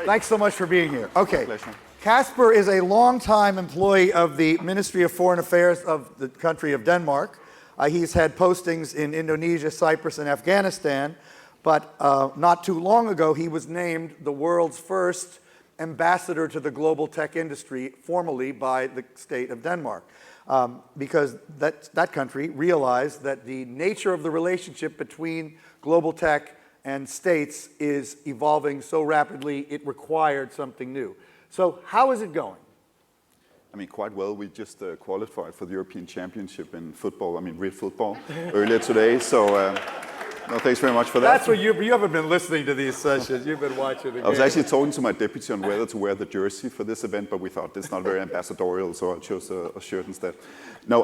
Thanks so much for being here. Okay. Pleasure. Kasper is a longtime employee of the Ministry of Foreign Affairs of the country of Denmark. He's had postings in Indonesia, Cyprus, and Afghanistan, but not too long ago he was named the world's first ambassador to the global tech industry formally by the state of Denmark. Because that country realized that the nature of the relationship between global tech and states is evolving so rapidly it required something new. So how is it going? I mean, quite well. We just qualified for the European Championship in football, real football, earlier today. So, no, thanks very much for that. That's what you haven't been listening to these sessions. You've been watching the game. I was actually talking to my deputy on whether to wear the jersey for this event, but we thought it's not very ambassadorial, so I chose a shirt instead. No,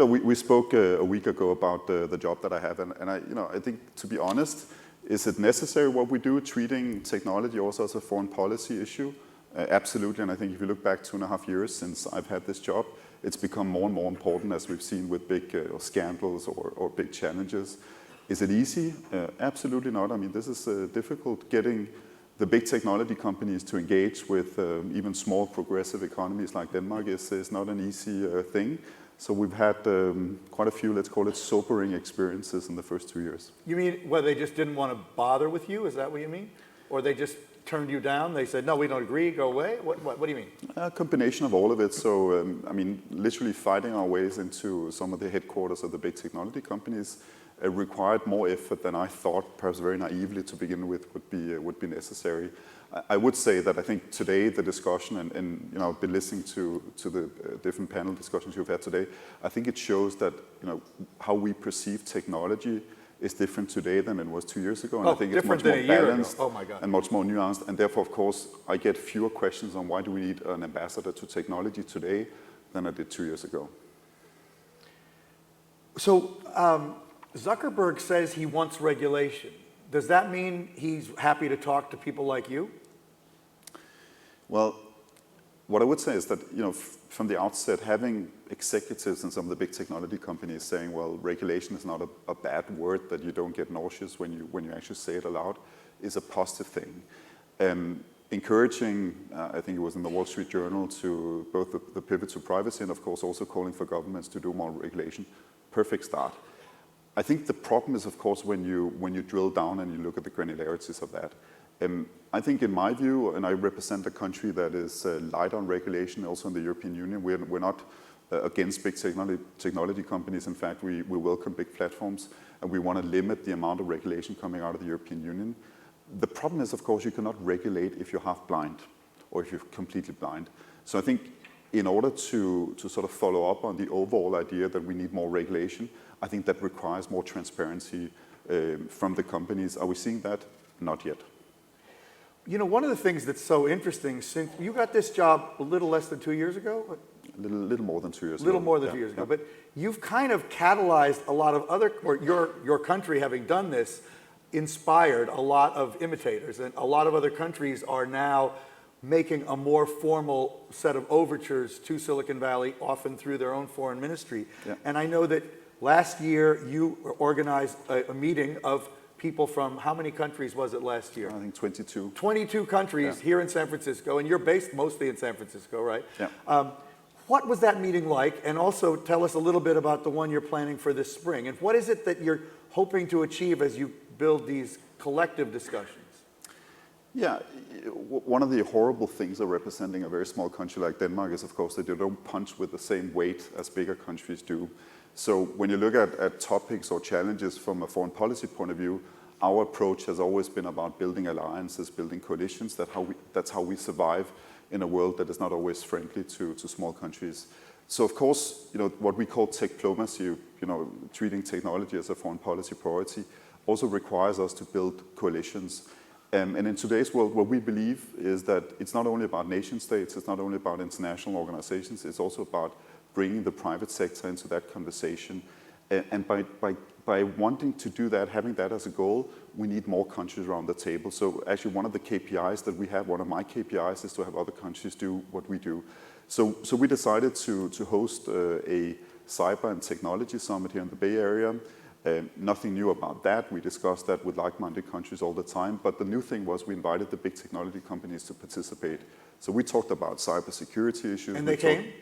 we spoke a week ago about the job that I have, and I think, to be honest, is it necessary what we do, treating technology also as a foreign policy issue? Absolutely, and I think if you look back 2.5 years since I've had this job, it's become more and more important, as we've seen with big scandals or big challenges. Is it easy? Absolutely not. This is difficult. Getting the big technology companies to engage with even small progressive economies like Denmark is not an easy thing. So we've had quite a few, let's call it, sobering experiences in the first 2 years. You mean, well, they just didn't want to bother with you? Is that what you mean? Or they just turned you down? They said, no, we don't agree, go away? What do you mean? A combination of all of it. So, literally fighting our ways into some of the headquarters of the big technology companies required more effort than I thought, perhaps very naively to begin with, would be necessary. I would say that I think today the discussion, and I've been listening to the different panel discussions you've had today, I think it shows that how we perceive technology is different today than it was 2 years ago, and I think it's much more balanced and much more nuanced, and therefore, of course, I get fewer questions on why do we need an ambassador to technology today than I did 2 years ago. So Zuckerberg says he wants regulation. Does that mean he's happy to talk to people like you? Well, what I would say is that, from the outset, having executives in some of the big technology companies saying, well, regulation is not a bad word, that you don't get nauseous when you actually say it aloud, is a positive thing. Encouraging, I think it was in the Wall Street Journal, to both the pivot to privacy and, of course, also calling for governments to do more regulation. Perfect start. I think the problem is, of course, when you drill down and you look at the granularities of that. I think, in my view, and I represent a country that is light on regulation, also in the European Union, we're not against big technology companies. In fact, we welcome big platforms, and we want to limit the amount of regulation coming out of the European Union. The problem is, of course, you cannot regulate if you're half blind or if you're completely blind. So I think in order to sort of follow up on the overall idea that we need more regulation, I think that requires more transparency from the companies. Are we seeing that? Not yet. One of the things that's so interesting, since you got this job a little less than 2 years ago? A little more than 2 years ago. A little more than 2 years ago. But you've kind of catalyzed a lot of other, or your country, having done this, inspired a lot of imitators. And a lot of other countries are now making a more formal set of overtures to Silicon Valley, often through their own foreign ministry. Yeah. And I know that last year you organized a meeting of people from, how many countries was it last year? I think 22. 22 countries here in San Francisco, and you're based mostly in San Francisco, right? Yeah. What was that meeting like? And also tell us a little bit about the one you're planning for this spring. And what is it that you're hoping to achieve as you build these collective discussions? Yeah, one of the horrible things of representing a very small country like Denmark is, of course, that you don't punch with the same weight as bigger countries do. So when you look at topics or challenges from a foreign policy point of view, our approach has always been about building alliances, building coalitions. That's how we survive in a world that is not always friendly to small countries. So of course, what we call diplomacy, treating technology as a foreign policy priority, also requires us to build coalitions. And in today's world, what we believe is that it's not only about nation states, it's not only about international organizations, it's also about bringing the private sector into that conversation. And by wanting to do that, having that as a goal, we need more countries around the table. So actually one of the KPIs that we have, one of my KPIs, is to have other countries do what we do. So we decided to host a cyber and technology summit here in the Bay Area. Nothing new about that. We discussed that with like-minded countries all the time. But the new thing was we invited the big technology companies to participate. So we talked about cybersecurity issues. And they came?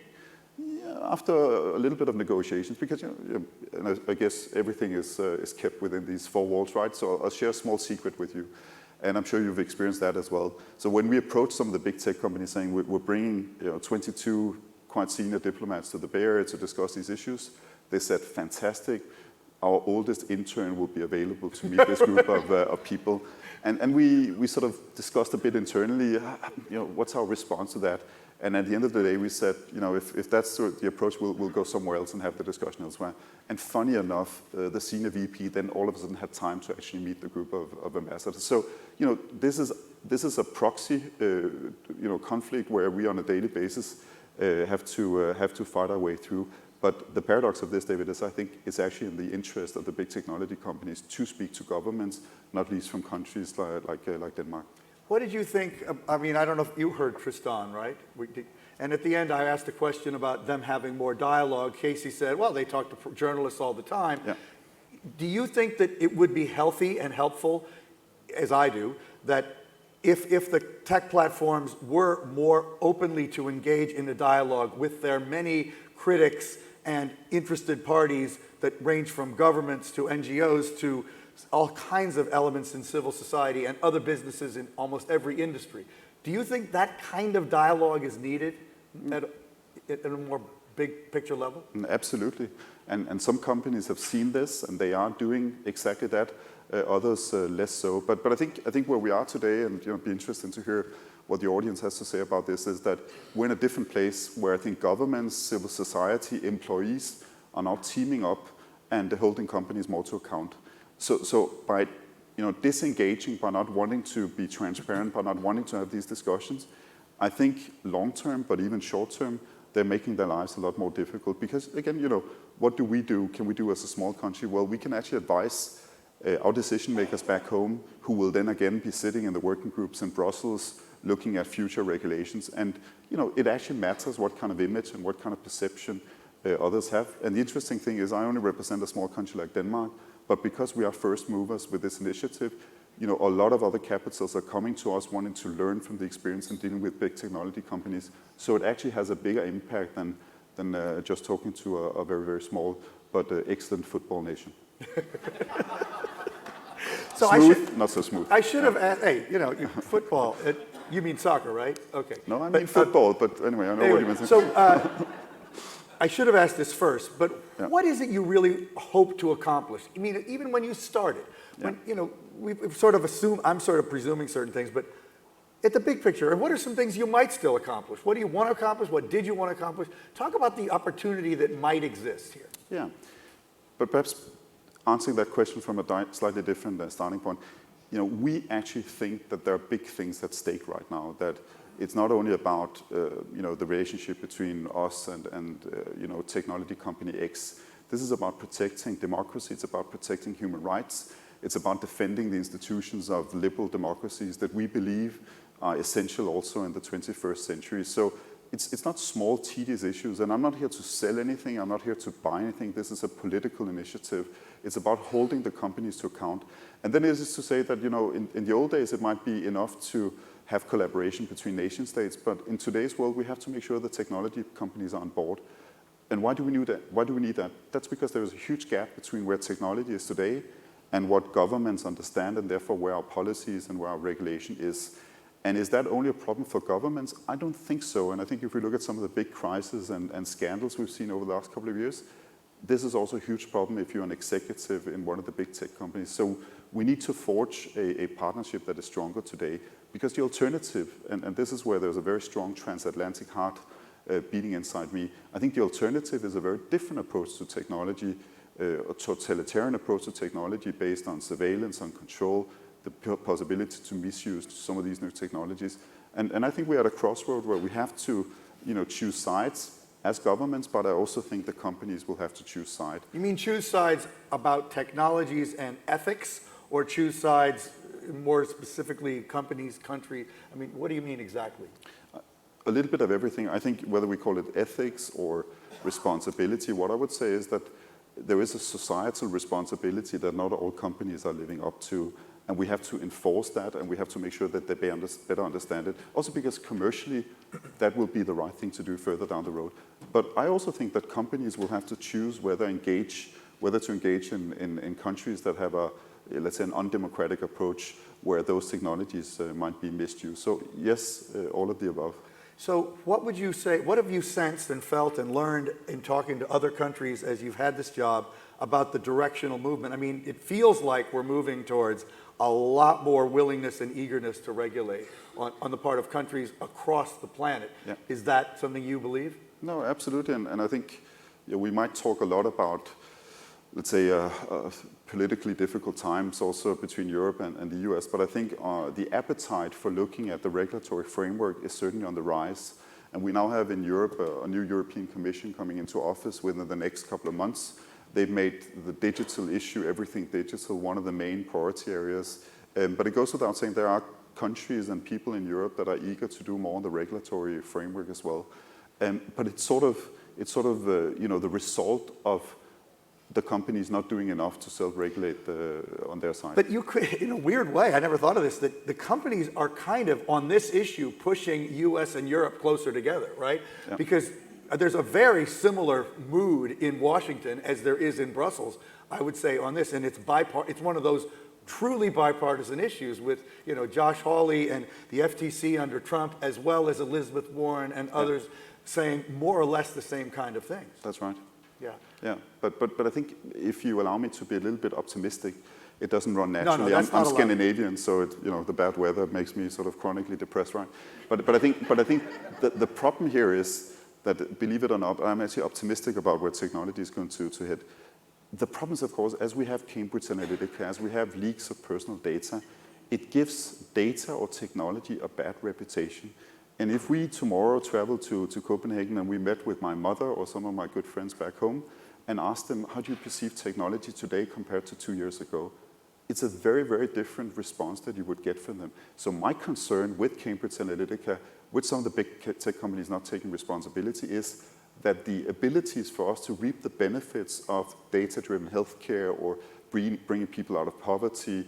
Yeah, after a little bit of negotiations, because and I guess everything is kept within these four walls, right? So I'll share a small secret with you, and I'm sure you've experienced that as well. So when we approached some of the big tech companies saying we're bringing 22 quite senior diplomats to the Bay Area to discuss these issues, they said, fantastic. Our oldest intern will be available to meet this group of people. And we sort of discussed a bit internally, what's our response to that? And at the end of the day, we said, if that's sort of the approach, we'll go somewhere else and have the discussion elsewhere. And funny enough, the senior VP then all of a sudden had time to actually meet the group of ambassadors. So, this is a proxy, conflict where we on a daily basis have to fight our way through. But the paradox of this, David, is I think it's actually in the interest of the big technology companies to speak to governments, not least from countries like Denmark. What did you think? I mean, I don't know if you heard Tristan, right? And at the end, I asked a question about them having more dialogue. Casey said, well, they talk to journalists all the time. Yeah. Do you think that it would be healthy and helpful, as I do, that if the tech platforms were more openly to engage in a dialogue with their many critics and interested parties that range from governments to NGOs to all kinds of elements in civil society and other businesses in almost every industry? Do you think that kind of dialogue is needed at a more big picture level? Absolutely. And some companies have seen this and they are doing exactly that. Others less so. But I think where we are today, and it'd be interesting to hear what the audience has to say about this, is that we're in a different place where I think governments, civil society, employees are now teaming up and holding companies more to account. So by disengaging, by not wanting to be transparent, by not wanting to have these discussions, I think long term, but even short term, they're making their lives a lot more difficult. Because again, what do we do? Can we do as a small country? Well, we can actually advise our decision makers back home, who will then again be sitting in the working groups in Brussels, looking at future regulations. And it actually matters what kind of image and what kind of perception others have. And the interesting thing is I only represent a small country like Denmark, but because we are first movers with this initiative, a lot of other capitals are coming to us wanting to learn from the experience in dealing with big technology companies. So it actually has a bigger impact than just talking to a very, very small but excellent football nation. So smooth, not so smooth. I should have asked, hey, football, you mean soccer, right? Okay. No, I mean football, but anyway, I know what you meant. So I should have asked this first, but what is it you really hope to accomplish? I mean, even when you started, when, we've sort of assumed, I'm sort of presuming certain things, but at the big picture, what are some things you might still accomplish? What do you want to accomplish? What did you want to accomplish? Talk about the opportunity that might exist here. Yeah, but perhaps answering that question from a slightly different starting point, we actually think that there are big things at stake right now, that it's not only about the relationship between us and technology company X. This is about protecting democracy. It's about protecting human rights. It's about defending the institutions of liberal democracies that we believe are essential also in the 21st century. So it's not small, tedious issues. And I'm not here to sell anything. I'm not here to buy anything. This is a political initiative. It's about holding the companies to account. And then it is to say that, in the old days, it might be enough to have collaboration between nation states. But in today's world, we have to make sure the technology companies are on board. And why do we need that? Why do we need that? That's because there is a huge gap between where technology is today and what governments understand, and therefore where our policies and where our regulation is. And is that only a problem for governments? I don't think so. And I think if we look at some of the big crises and scandals we've seen over the last couple of years, this is also a huge problem if you're an executive in one of the big tech companies. So we need to forge a partnership that is stronger today, because the alternative, and this is where there's a very strong transatlantic heart beating inside me, I think the alternative is a very different approach to technology, a totalitarian approach to technology based on surveillance, on control, the possibility to misuse some of these new technologies. And I think we're at a crossroad where we have to choose sides as governments, but I also think the companies will have to choose sides. You mean choose sides about technologies and ethics, or choose sides more specifically companies, country? I mean, what do you mean exactly? A little bit of everything. I think whether we call it ethics or responsibility, what I would say is that there is a societal responsibility that not all companies are living up to. And we have to enforce that, and we have to make sure that they better understand it. Also because commercially, that will be the right thing to do further down the road. But I also think that companies will have to choose whether to engage in countries that have let's say, an undemocratic approach where those technologies might be misused. So yes, all of the above. So what would you say, what have you sensed and felt and learned in talking to other countries as you've had this job about the directional movement? I mean, it feels like we're moving towards a lot more willingness and eagerness to regulate on the part of countries across the planet. Yeah. Is that something you believe? No, absolutely. And I think we might talk a lot about, let's say, politically difficult times also between Europe and the US. But I think the appetite for looking at the regulatory framework is certainly on the rise. And we now have in Europe a new European Commission coming into office within the next couple of months. They've made the digital issue, everything digital, one of the main priority areas. But it goes without saying there are countries and people in Europe that are eager to do more on the regulatory framework as well. But it's sort of the result of the companies not doing enough to self-regulate on their side. But you could, in a weird way, I never thought of this, that the companies are kind of on this issue pushing US and Europe closer together, right? Yeah. Because there's a very similar mood in Washington as there is in Brussels, I would say, on this, and it's one of those truly bipartisan issues with, Josh Hawley and the FTC under Trump, as well as Elizabeth Warren and others saying more or less the same kind of things. That's right. Yeah. Yeah, but I think if you allow me to be a little bit optimistic, it doesn't run naturally. No, that's I'm not allowed. Scandinavian, so the bad weather makes me sort of chronically depressed, right? But I think the problem here is that, believe it or not, I'm actually optimistic about where technology is going to head. The problem is, of course, as we have Cambridge Analytica, as we have leaks of personal data, it gives data or technology a bad reputation. And if we tomorrow travel to Copenhagen and we met with my mother or some of my good friends back home and asked them, how do you perceive technology today compared to 2 years ago? It's a very, very different response that you would get from them. So my concern with Cambridge Analytica, with some of the big tech companies not taking responsibility, is that the abilities for us to reap the benefits of data-driven healthcare or bringing people out of poverty,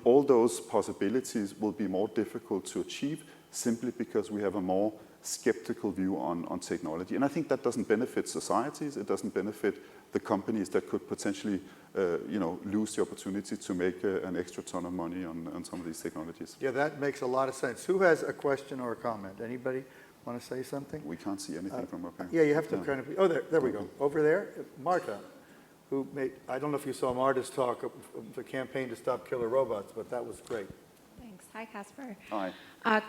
all those possibilities will be more difficult to achieve simply because we have a more skeptical view on technology. And I think that doesn't benefit societies, it doesn't benefit the companies that could potentially lose the opportunity to make an extra ton of money on some of these technologies. Yeah, that makes a lot of sense. Who has a question or a comment? Anybody want to say something? We can't see anything from up here. Yeah, you have to kind of, there we go. Over there, Marta, I don't know if you saw Marta's talk of the campaign to stop killer robots, but that was great. Thanks. Hi, Casper. Hi.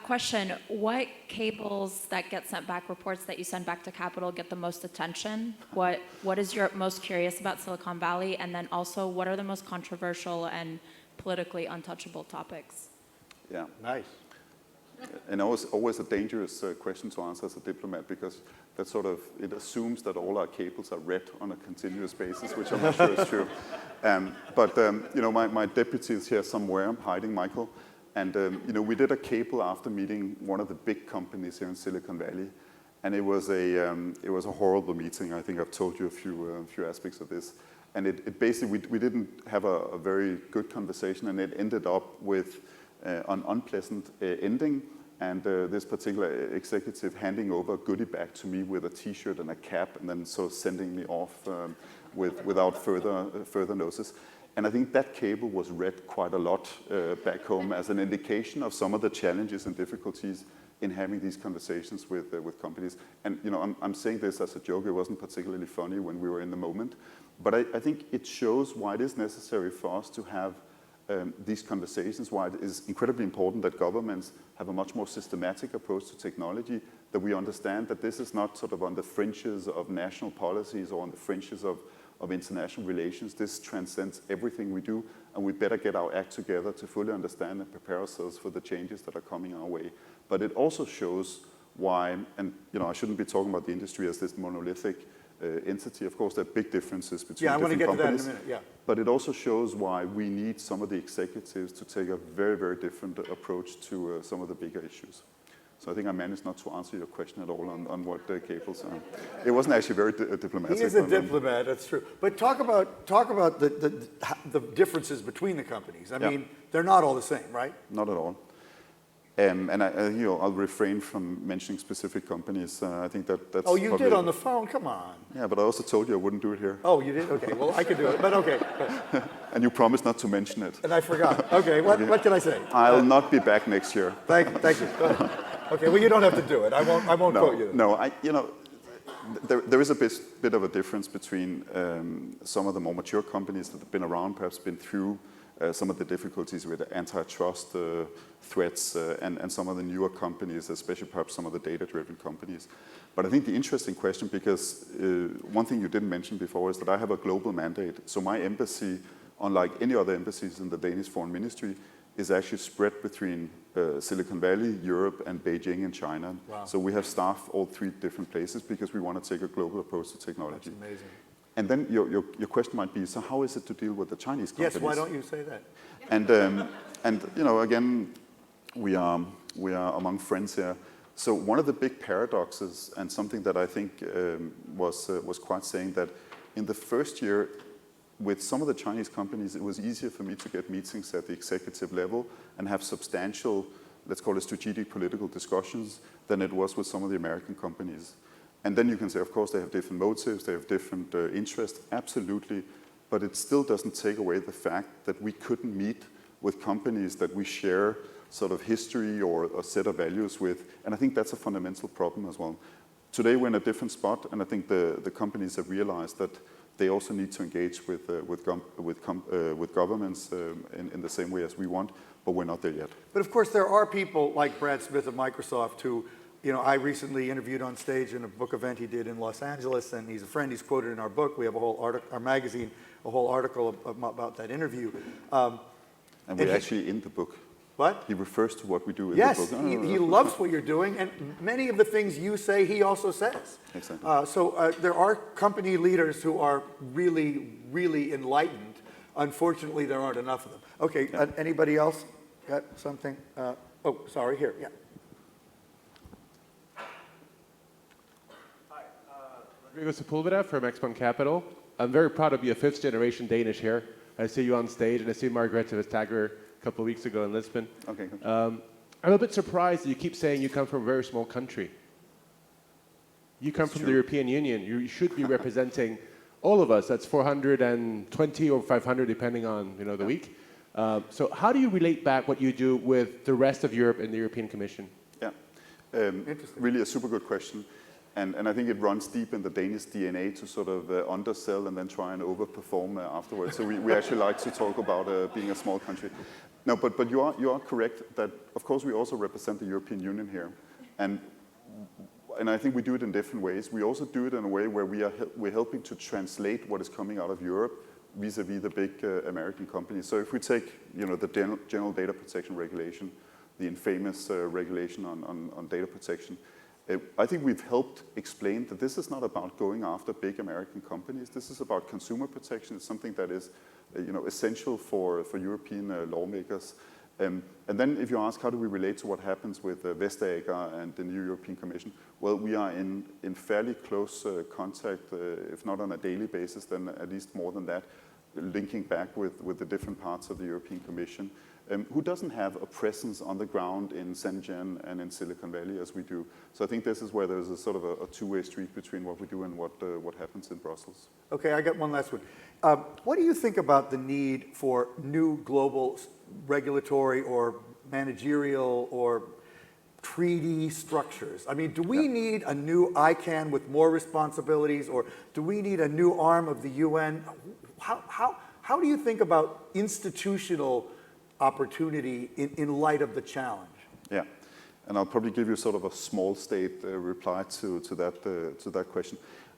Question, what cables that get sent back, reports that you send back to Capitol, get the most attention? What is your most curious about Silicon Valley? And then also, what are the most controversial and politically untouchable topics? Yeah. Nice. And always a dangerous question to answer as a diplomat, because that it assumes that all our cables are read on a continuous basis, which I'm not sure is true. But my deputy is here somewhere, hiding, Michael. And we did a cable after meeting one of the big companies here in Silicon Valley, and it was a horrible meeting. I think I've told you a few aspects of this, and it basically we didn't have a very good conversation, and it ended up with an unpleasant ending. And this particular executive handing over a goodie bag to me with a T-shirt and a cap, and then sort of sending me off without further notice. And I think that cable was read quite a lot back home as an indication of some of the challenges and difficulties in having these conversations with companies. And I'm saying this as a joke. It wasn't particularly funny when we were in the moment, but I think it shows why it is necessary for us to have these conversations, why it is incredibly important that governments have a much more systematic approach to technology, that we understand that this is not sort of on the fringes of national policies or on the fringes of international relations. This transcends everything we do, and we better get our act together to fully understand and prepare ourselves for the changes that are coming our way. But it also shows why, and I shouldn't be talking about the industry as this monolithic entity. Of course, there are big differences between different companies. Yeah, I want to get to that in a minute, yeah. But it also shows why we need some of the executives to take a very, very different approach to some of the bigger issues. So I think I managed not to answer your question at all on what cables are. It wasn't actually very diplomatic. He is a diplomat, that's true. But talk about the differences between the companies. I mean, they're not all the same, right? Not at all. I'll refrain from mentioning specific companies. I think that's. Oh, you did on the phone? Come on. Yeah, but I also told you I wouldn't do it here. Oh, you did? Okay, well, I could do it, but okay. And you promised not to mention it. And I forgot. Okay, what can I say? I'll not be back next year. Thank you. Go ahead. Okay, well, you don't have to do it. I won't quote you. No, there is a bit of a difference between some of the more mature companies that have been around, perhaps been through some of the difficulties with antitrust threats and some of the newer companies, especially perhaps some of the data-driven companies. But I think the interesting question, because one thing you didn't mention before is that I have a global mandate. So my embassy, unlike any other embassies in the Danish Foreign Ministry, is actually spread between Silicon Valley, Europe, and Beijing and China. Wow. So we have staff all 3 different places because we want to take a global approach to technology. That's amazing. And then your question might be, so how is it to deal with the Chinese companies? Yes, why don't you say that? And again, we are among friends here. So one of the big paradoxes, and something that I think was quite saying, that in the first year, with some of the Chinese companies, it was easier for me to get meetings at the executive level and have substantial, let's call it strategic political discussions, than it was with some of the American companies. And then you can say, of course, they have different motives, they have different interests, absolutely, but it still doesn't take away the fact that we couldn't meet with companies that we share sort of history or a set of values with, and I think that's a fundamental problem as well. Today we're in a different spot, and I think the companies have realized that they also need to engage with governments in the same way as we want, but we're not there yet. But of course, there are people like Brad Smith of Microsoft who, I recently interviewed on stage in a book event he did in Los Angeles, and he's a friend. He's quoted in our book. We have a whole article, our magazine, a whole article about that interview. And we're actually in the book. What? He refers to what we do in yes, the book. Yes, he loves what you're doing, and many of the things you say, he also says. Exactly. So there are company leaders who are really, really enlightened. Unfortunately, there aren't enough of them. Okay, anybody else got something? Oh, sorry, here, yeah. Hi, Rodrigo Sepulveda from Expon Capital. I'm very proud to be a 5th generation Danish here. I see you on stage, and I see Margrethe Vestager a couple of weeks ago in Lisbon. Okay. I'm a bit surprised that you keep saying you come from a very small country. You come from the European Union. You should be representing all of us. That's 420 or 500, depending on the week. So how do you relate back what you do with the rest of Europe and the European Commission? Yeah, really a super good question. And I think it runs deep in the Danish DNA to sort of undersell and then try and overperform afterwards. So we actually like to talk about being a small country. No, but you are correct that, of course, we also represent the European Union here. And I think we do it in different ways. We also do it in a way where we're helping to translate what is coming out of Europe vis-a-vis the big American companies. So if we take the General Data Protection Regulation, the infamous regulation on data protection, I think we've helped explain that this is not about going after big American companies. This is about consumer protection. It's something that is essential for European lawmakers. And then if you ask how do we relate to what happens with Vestager and the new European Commission, well, we are in fairly close contact, if not on a daily basis, then at least more than that, linking back with the different parts of the European Commission, who doesn't have a presence on the ground in Shenzhen and in Silicon Valley as we do. So I think this is where there's a sort of a two-way street between what we do and what happens in Brussels. Okay, I got one last one. What do you think about the need for new global regulatory or managerial or treaty structures? I mean, do we need a new ICANN with more responsibilities, or do we need a new arm of the UN? How do you think about institutional opportunity in light of the challenge? Yeah, and I'll probably give you sort of a small state reply to that question.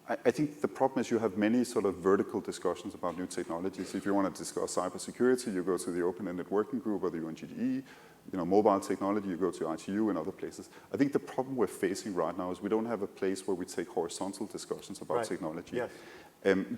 I think the problem is you have many sort of vertical discussions about new technologies. If you want to discuss cybersecurity, you go to the Open-Ended Working Group or the UNGDE. Mobile technology, you go to ITU and other places. I think the problem we're facing right now is we don't have a place where we take horizontal discussions about technology. Yes.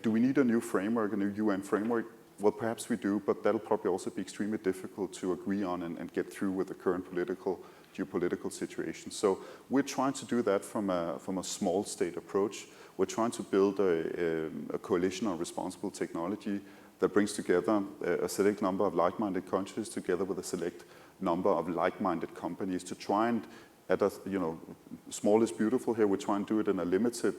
Do we need a new framework, a new UN framework? Well, perhaps we do, but that'll probably also be extremely difficult to agree on and get through with the current political geopolitical situations. So we're trying to do that from a small state approach. We're trying to build a coalition on responsible technology that brings together a select number of like-minded countries together with a select number of like-minded companies to try and, small is beautiful here, we try and do it in a limited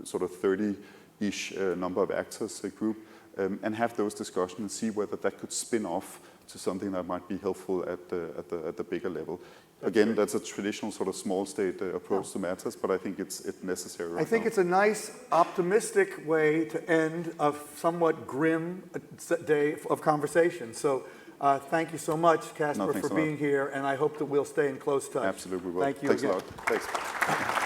sort of 30-ish number of actors group, and have those discussions and see whether that could spin off to something that might be helpful at the bigger level. Again, that's a traditional sort of small state approach to matters, but I think it's necessary right I think now. it's a nice, optimistic way to end a somewhat grim day of conversation. So thank you so much, Casper, thanks for a lot. being here, and I hope that we'll stay in close touch. Absolutely, we will. Thank you Thanks again. a lot. Thanks.